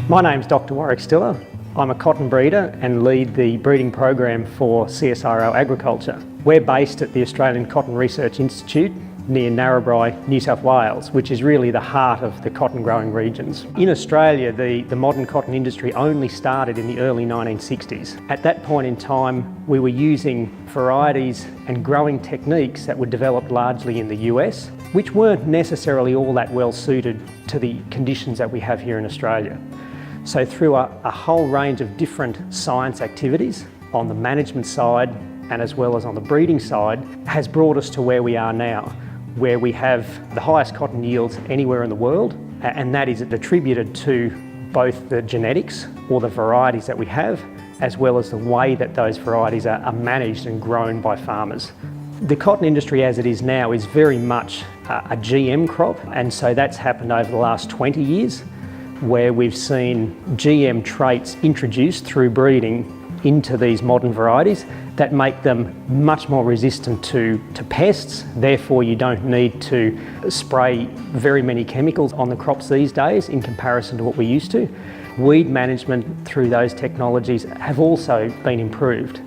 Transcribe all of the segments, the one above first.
My name's Dr. Warwick Stiller. I'm a cotton breeder and lead the breeding program for CSIRO Agriculture. We're based at the Australian Cotton Research Institute near Narrabri, New South Wales, which is really the heart of the cotton growing regions. In Australia, the modern cotton industry only started in the early 1960s. At that point in time, we were using varieties and growing techniques that were developed largely in the US, which weren't necessarily all that well suited to the conditions that we have here in Australia. So through a whole range of different science activities on the management side and as well as on the breeding side has brought us to where we are now, where we have the highest cotton yields anywhere in the world, and that is attributed to both the genetics or the varieties that we have, as well as the way that those varieties are managed and grown by farmers. The cotton industry as it is now is very much a GM crop, and so that's happened over the last 20 years, where we've seen GM traits introduced through breeding into these modern varieties that make them much more resistant to pests. Therefore, you don't need to spray very many chemicals on the crops these days in comparison to what we used to. Weed management through those technologies have also been improved.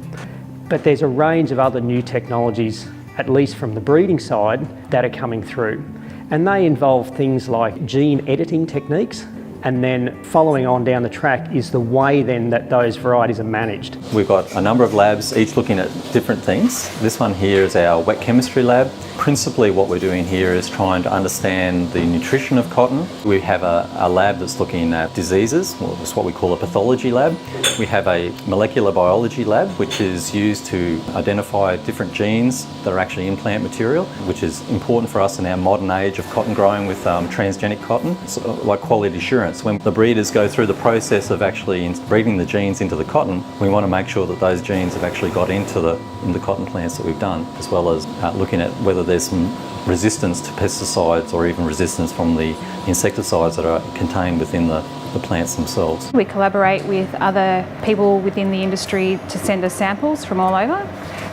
But there's a range of other new technologies, at least from the breeding side, that are coming through. And they involve things like gene editing techniques. And then following on down the track is the way then that those varieties are managed. We've got a number of labs, each looking at different things. This one here is our wet chemistry lab. Principally what we're doing here is trying to understand the nutrition of cotton. We have a lab that's looking at diseases, well, it's what we call a pathology lab. We have a molecular biology lab, which is used to identify different genes that are actually in plant material, which is important for us in our modern age of cotton growing with transgenic cotton. It's like quality assurance. When the breeders go through the process of actually breeding the genes into the cotton, we want to make sure that those genes have actually got into the cotton plants that we've done, as well as looking at whether there's some resistance to pesticides or even resistance from the insecticides that are contained within the plants themselves. We collaborate with other people within the industry to send us samples from all over,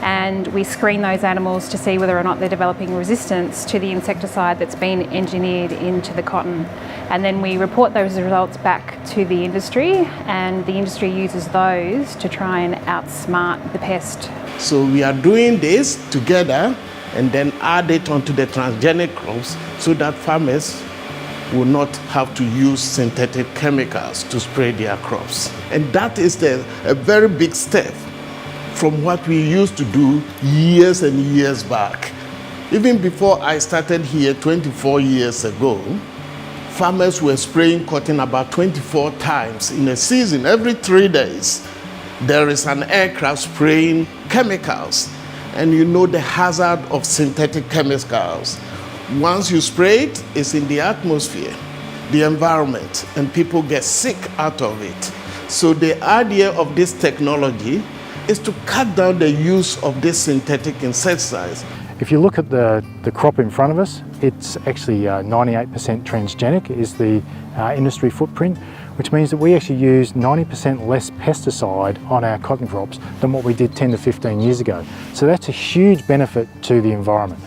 and we screen those animals to see whether or not they're developing resistance to the insecticide that's been engineered into the cotton. And then we report those results back to the industry, and the industry uses those to try and outsmart the pest. So we are doing this together and then add it onto the transgenic crops so that farmers will not have to use synthetic chemicals to spray their crops. And that is a very big step from what we used to do years and years back. Even before I started here 24 years ago, farmers were spraying cotton about 24 times in a season. Every 3 days, there is an aircraft spraying chemicals. And you know the hazard of synthetic chemicals. Once you spray it, it's in the atmosphere, the environment, and people get sick out of it. So the idea of this technology is to cut down the use of these synthetic insecticides. If you look at the crop in front of us, it's actually 98% transgenic is the industry footprint, which means that we actually use 90% less pesticide on our cotton crops than what we did 10 to 15 years ago. So that's a huge benefit to the environment.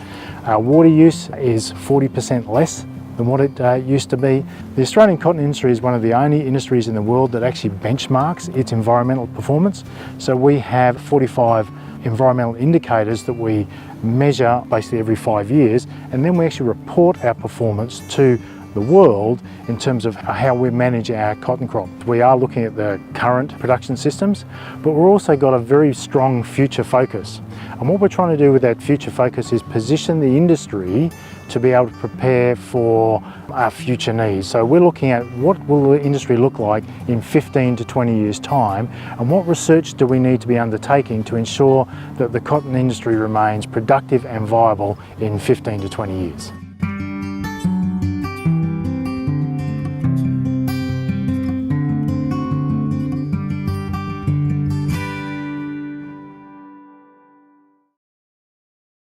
Our water use is 40% less than what it used to be. The Australian cotton industry is one of the only industries in the world that actually benchmarks its environmental performance. So we have 45 environmental indicators that we measure basically every 5 years, and then we actually report our performance to the world in terms of how we manage our cotton crop. We are looking at the current production systems, but we've also got a very strong future focus. And what we're trying to do with that future focus is position the industry to be able to prepare for our future needs. So we're looking at what will the industry look like in 15 to 20 years' time, and what research do we need to be undertaking to ensure that the cotton industry remains productive and viable in 15 to 20 years.